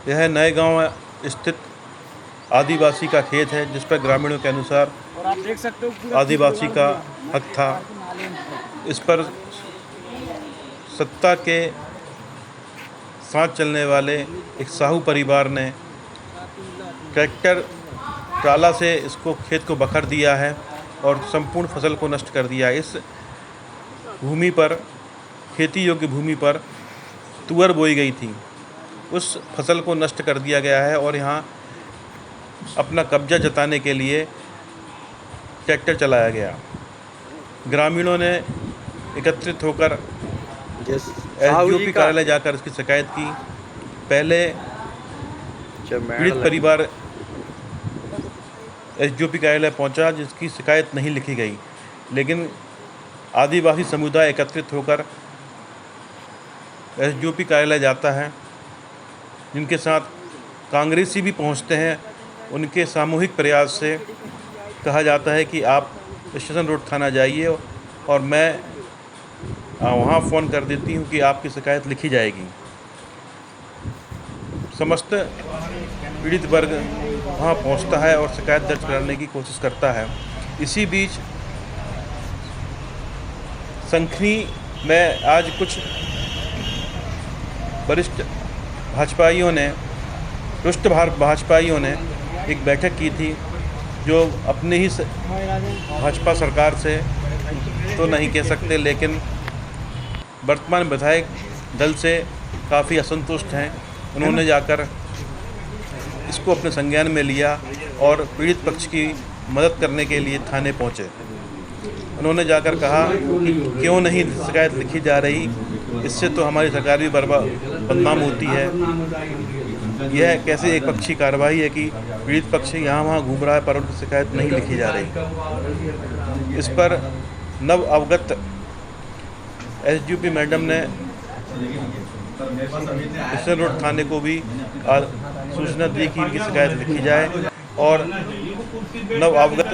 यह नए गांव स्थित आदिवासी का खेत है जिस पर ग्रामीणों के अनुसार और आप देख सकते हो आदिवासी का हक था। इस पर सत्ता के साथ चलने वाले एक साहू परिवार ने ट्रैक्टर ट्राला से इसको खेत को बखर दिया है और संपूर्ण फसल को नष्ट कर दिया है। इस भूमि पर, खेती योग्य भूमि पर तुअर बोई गई थी, उस फसल को नष्ट कर दिया गया है और यहाँ अपना कब्जा जताने के लिए ट्रैक्टर चलाया गया। ग्रामीणों ने एकत्रित होकर एसडीओपी कार्यालय जाकर इसकी शिकायत की। पहले पीड़ित परिवार एसडीओपी कार्यालय पहुंचा जिसकी शिकायत नहीं लिखी गई, लेकिन आदिवासी समुदाय एकत्रित होकर एसडीओपी कार्यालय जाता है, जिनके साथ कांग्रेसी भी पहुंचते हैं। उनके सामूहिक प्रयास से कहा जाता है कि आप स्टेशन रोड थाना जाइए और मैं वहाँ फ़ोन कर देती हूँ कि आपकी शिकायत लिखी जाएगी। समस्त पीड़ित वर्ग वहाँ पहुँचता है और शिकायत दर्ज कराने की कोशिश करता है। इसी बीच संखनी में आज कुछ वरिष्ठ भाजपाइयों ने एक बैठक की थी, जो अपने ही भाजपा सरकार से तो नहीं कह सकते, लेकिन वर्तमान विधायक दल से काफ़ी असंतुष्ट हैं। उन्होंने जाकर इसको अपने संज्ञान में लिया और पीड़ित पक्ष की मदद करने के लिए थाने पहुंचे। उन्होंने जाकर कहा कि क्यों नहीं शिकायत लिखी जा रही, इससे तो हमारी सरकार भी बदनाम होती है। यह कैसे एक पक्षी कार्रवाई है कि पीड़ित पक्ष यहाँ वहाँ घूम रहा है पर उनकी शिकायत नहीं लिखी जा रही। इस पर नव अवगत एसडीओपी मैडम ने स्टेशन रोड थाने को भी सूचना दी कि इनकी शिकायत लिखी जाए और नव अवगत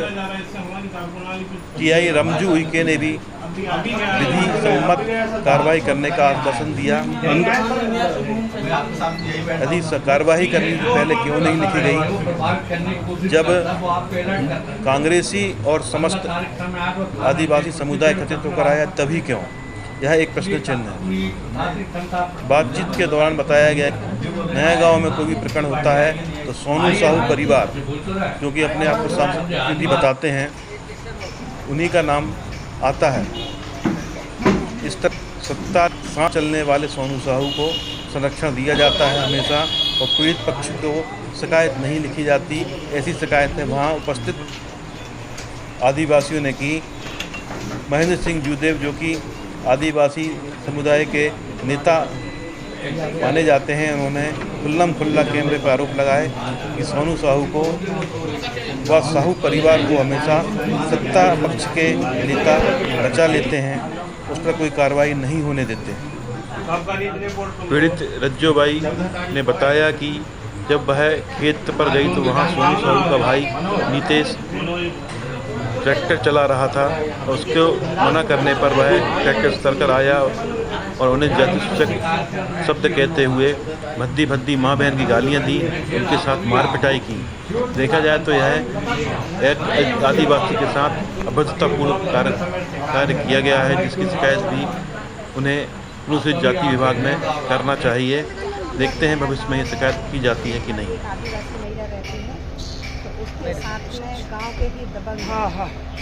टीआई रमजू उइके ने भी विधि सम्मत कार्रवाई करने का आश्वासन दिया। यदि कार्रवाई करने से पहले क्यों नहीं लिखी गई, जब कांग्रेसी और समस्त आदिवासी समुदाय एकत्रित होकर आया तभी क्यों? यह एक प्रश्न चिन्ह है। बातचीत के दौरान बताया गया नया गांव में कोई भी प्रकरण होता है तो सोनू साहू परिवार, जो कि अपने आप को सांस्कृतिक बताते हैं, उन्हीं का नाम आता है। इस तरह सत्ता साथ चलने वाले सोनू साहू को संरक्षण दिया जाता है हमेशा और पीड़ित पक्ष को शिकायत नहीं लिखी जाती। ऐसी शिकायतें वहाँ उपस्थित आदिवासियों ने की। महेंद्र सिंह जूदेव, जो कि आदिवासी समुदाय के नेता माने जाते हैं, उन्होंने खुल्ला कैमरे पर आरोप लगाए कि सोनू साहू को व साहू परिवार को हमेशा सत्ता पक्ष के नेता बचा लेते हैं, उस पर कोई कार्रवाई नहीं होने देते। पीड़ित रज्जोबाई ने बताया कि जब वह खेत पर गई तो वहाँ सोनू साहू का भाई नीतेश ट्रैक्टर चला रहा था और उसको मना करने पर वह ट्रैक्टर से उतरकर आया और उन्हें जातिसूचक शब्द कहते हुए भद्दी भद्दी माँ बहन की गालियाँ दी, उनके साथ मार पिटाई की। देखा जाए तो यह एक आदिवासी के साथ अभद्रतापूर्ण कार्य किया गया है, जिसकी शिकायत भी उन्हें अनुसूचित जाति विभाग में करना चाहिए। देखते हैं भविष्य में ये शिकायत की जाती है कि नहीं। उसके साथ में गांव के ही दबंग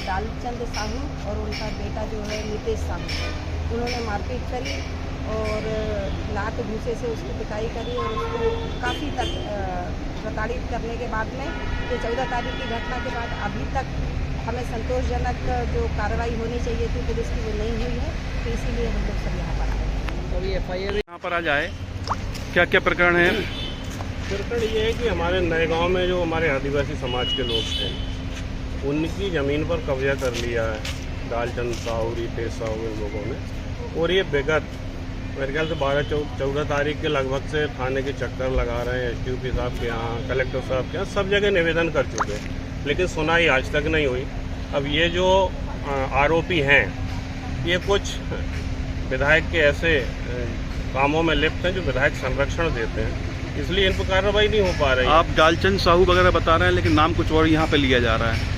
लालचंद साहू और उनका बेटा जो है नीतेश साहू, उन्होंने मारपीट करी और लात घूसे से उसकी पिटाई करी और उसको काफ़ी तक प्रताड़ित करने के बाद में ये 14 तारीख की घटना के बाद अभी तक हमें संतोषजनक जो कार्रवाई होनी चाहिए थी पुलिस की, वो नहीं हुई है। तो इसीलिए हम लोग सब यहाँ पर आए। अभी एफआईआर यहाँ पर आ जाए, क्या क्या प्रकरण है? प्रकरण ये है कि हमारे नए गांव में जो हमारे आदिवासी समाज के लोग थे, उनकी ज़मीन पर कब्जा कर लिया है लालचंद साहू, नीतेश साहू, इन लोगों ने। और ये विगत मेरे ख्याल से 12-14 तारीख के लगभग से थाने के चक्कर लगा रहे हैं, एसडीओपी साहब के यहाँ, कलेक्टर साहब के यहाँ, सब जगह निवेदन कर चुके हैं, लेकिन सुनाई आज तक नहीं हुई। अब ये जो आरोपी हैं, ये कुछ विधायक के ऐसे कामों में लिप्त हैं जो विधायक संरक्षण देते हैं। इसलिए इन पर कार्रवाई नहीं हो पा रही। आप डालचंद साहू वगैरह बता रहे हैं, लेकिन नाम कुछ और यहाँ पे लिया जा रहा है।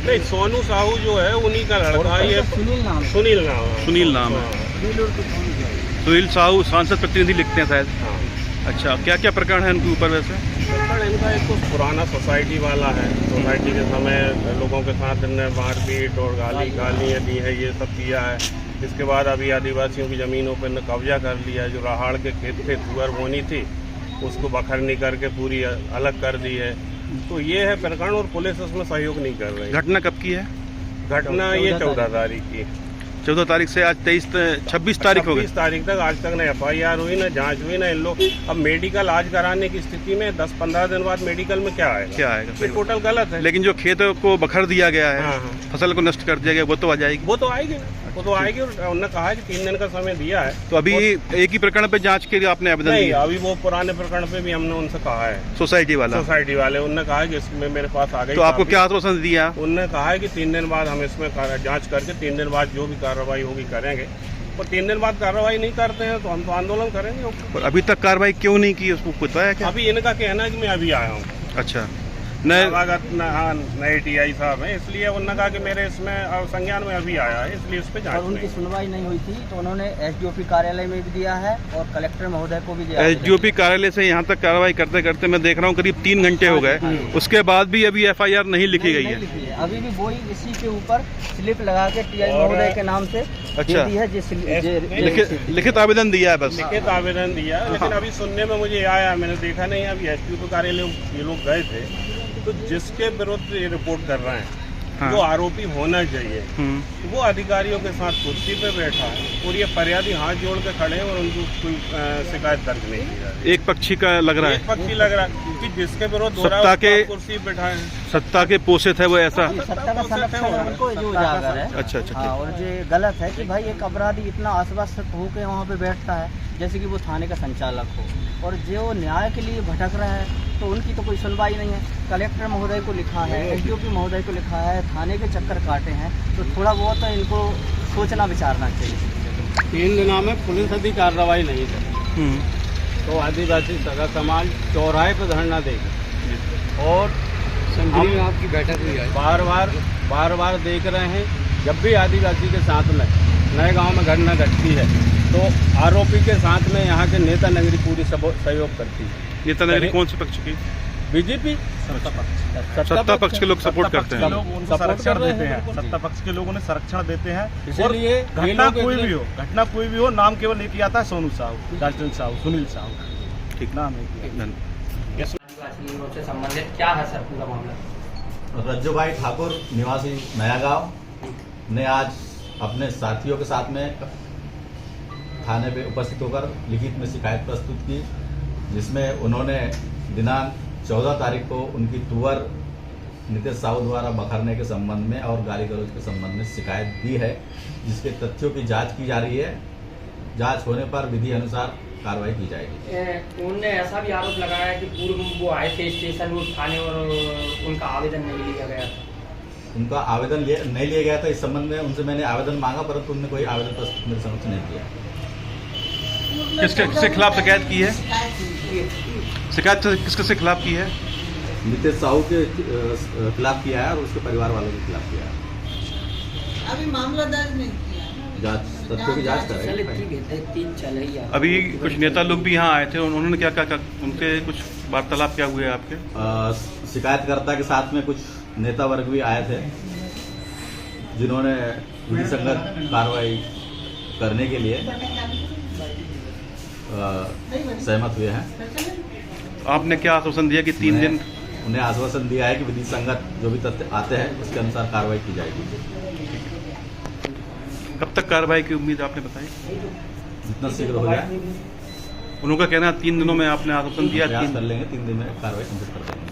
नहीं, सोनू साहू जो है उन्हीं का लड़का, ये सुनील नाम है। सुनील नाम है। सुनील साहू सांसद प्रतिनिधि लिखते हैं शायद। हाँ। अच्छा, क्या क्या प्रकरण है उनके ऊपर वैसे? प्रकरण इनका एक तो पुराना सोसाइटी वाला है। सोसाइटी के समय लोगों के साथ इनने मारपीट और गालियाँ दी है, ये सब किया है। इसके बाद अभी आदिवासियों की ज़मीनों पर कब्जा कर लिया। जो राहाड़ के खेत थे, तुअर बोनी थी, उसको बखरनी करके पूरी अलग कर दी है। तो ये है प्रकरण, और पुलिस उसमें सहयोग नहीं कर रही। घटना कब की है? घटना ये 14 तारीख की। 14 तारीख से आज 26 तारीख हो गई। 26 तारीख तक आज तक न FIR हुई, न जांच हुई, न इन लोग अब मेडिकल आज कराने की स्थिति में 10-15 दिन बाद मेडिकल में क्या आएगा? ये टोटल गलत है। लेकिन जो खेत को बखर दिया गया है, हाँ, हाँ। फसल को नष्ट कर दिया गया, वो तो आ जाएगी। वो तो आएगी, और उन्होंने कहा है कि 3 दिन का समय दिया है। तो अभी एक ही प्रकरण पे जांच के लिए आपने आवेदन नहीं, दिया? अभी वो पुराने प्रकरण पे भी हमने उनसे कहा है। सोसाइटी वाले उन्होंने कहा है कि इसमें मेरे पास आ गई। तो आपको क्या आश्वासन दिया? उन्होंने कहा है कि 3 दिन बाद हम इसमें जांच करके 3 दिन बाद जो भी कार्रवाई होगी करेंगे। और 3 दिन बाद कार्रवाई नहीं करते हैं तो हम तो आंदोलन करेंगे। और अभी तक कार्रवाई क्यों नहीं की, उसको पता है क्या? अभी इनका कहना है कि मैं अभी आया हूँ। अच्छा, नए TI साहब हैं, इसलिए उन्होंने कहा कि मेरे इसमें संज्ञान में अभी आया है, इसलिए उस पर जांच। और उनकी सुनवाई नहीं हुई थी तो उन्होंने SDOP कार्यालय में भी दिया है और कलेक्टर महोदय को भी दिया। SDOP कार्यालय से यहाँ तक कार्रवाई करते करते मैं देख रहा हूँ करीब 3 घंटे हो गए, उसके बाद भी अभी FIR नहीं लिखी गई है। अभी भी वही इसी के ऊपर स्लिप लगा के TI महोदय के नाम से अच्छा दी है, लिखित आवेदन दिया है बस। लिखित आवेदन दिया है, लेकिन अभी सुनने में मुझे आया, मैंने देखा नहीं, अभी SDOP कार्यालय ये लोग गए थे, तो जिसके विरुद्ध ये रिपोर्ट कर रहे हैं, हाँ। जो आरोपी होना चाहिए, वो अधिकारियों के साथ कुर्सी पे बैठा है और ये फरियादी हाथ जोड़ के खड़े हैं और उनको कोई शिकायत दर्ज नहीं की जा रही। एक पक्षी का लग रहा है, एक पक्षी लग रहा है, क्योंकि जिसके विरुद्ध सत्ता के कुर्सी पे बैठा है, सत्ता के पोषित है वो, ऐसा। सत्ता का संरक्षण उनको जो उजागर है। अच्छा अच्छा, हाँ, और ये गलत है कि भाई एक अपराधी इतना आश्वस्त होकर वहाँ पे बैठता है जैसे कि वो थाने का संचालक हो, और जो न्याय के लिए भटक रहा है तो उनकी तो कोई सुनवाई नहीं है। कलेक्टर महोदय को लिखा है, SDOP महोदय को लिखा है, थाने के चक्कर काटे हैं, तो थोड़ा बहुत तो इनको सोचना विचारना चाहिए। 3 दिनों में पुलिस यदि कार्रवाई नहीं करे तो आदिवासी सगा समाज चौराहे पर धरना देगा। और संगठन में आपकी बैठक हुई है, बार बार देख रहे हैं, जब भी आदिवासी के साथ में नए गांव में घटना घटती है तो आरोपी के साथ में यहाँ के नेता नगरी पूरी सहयोग करती है। नेता नगरी कौन से पक्ष की? BJP, सत्ता पक्ष के लोग सपोर्ट करते हैं, लोग उनको संरक्षण देते हैं, सत्ता पक्ष के लोग उन्हें संरक्षण देते हैं। इसलिए घटना कोई भी हो, नाम केवल एक ही आता है, सोनू साहू, डालचंद साहू, सुनील साहू, ठीक नाम है। से संबंधित क्या है सर पूरा मामला? रज्जू भाई ठाकुर निवासी नया गांव ने आज अपने साथियों के साथ में थाने पे उपस्थित होकर लिखित में शिकायत प्रस्तुत की, जिसमें उन्होंने दिनांक 14 तारीख को उनकी तुअर नितेश साहू द्वारा बखरने के संबंध में और गाली गलौज के संबंध में शिकायत दी है, जिसके तथ्यों की जांच की जा रही है। जांच होने पर विधि अनुसार कार्रवाई की जाएगी। उन्होंने ऐसा भी आरोप लगाया कि पूर्व वो आए थे स्टेशन रोड थाने और उनका आवेदन नहीं लिया गया था। उनका आवेदन नहीं लिया गया था। इस संबंध में उनसे मैंने आवेदन मांगा, परंतु उन्होंने कोई आवेदन प्रस्तुत मेरे समक्ष नहीं किया। किसके खिलाफ शिकायत की है? शिकायत किसके खिलाफ की है? नितेश साहू के खिलाफ किया है और उसके परिवार वालों के खिलाफ किया है। अभी मामला दर्ज नहीं किया, जांच तथ्यों की जांच करेंगे। अभी कुछ नेता लोग भी यहाँ आए थे, उन्होंने क्या क्या उनके कुछ वार्तालाप क्या हुए आपके? शिकायतकर्ता के साथ में कुछ नेता वर्ग भी आए थे, जिन्होंने विधि संगत कार्रवाई करने के लिए सहमत हुए हैं। आपने क्या आश्वासन दिया कि 3 दिन? उन्हें आश्वासन दिया है कि विधि संगत जो भी तथ्य आते हैं उसके अनुसार कार्रवाई की जाएगी। कब तक कार्रवाई की उम्मीद आपने बताई? जितना शीघ्र हो जाए। उनका कहना है 3 दिनों में आपने आश्वासन दिया, प्रयास कर लेंगे, 3 दिन में कार्रवाई कंप्लीट कर देंगे।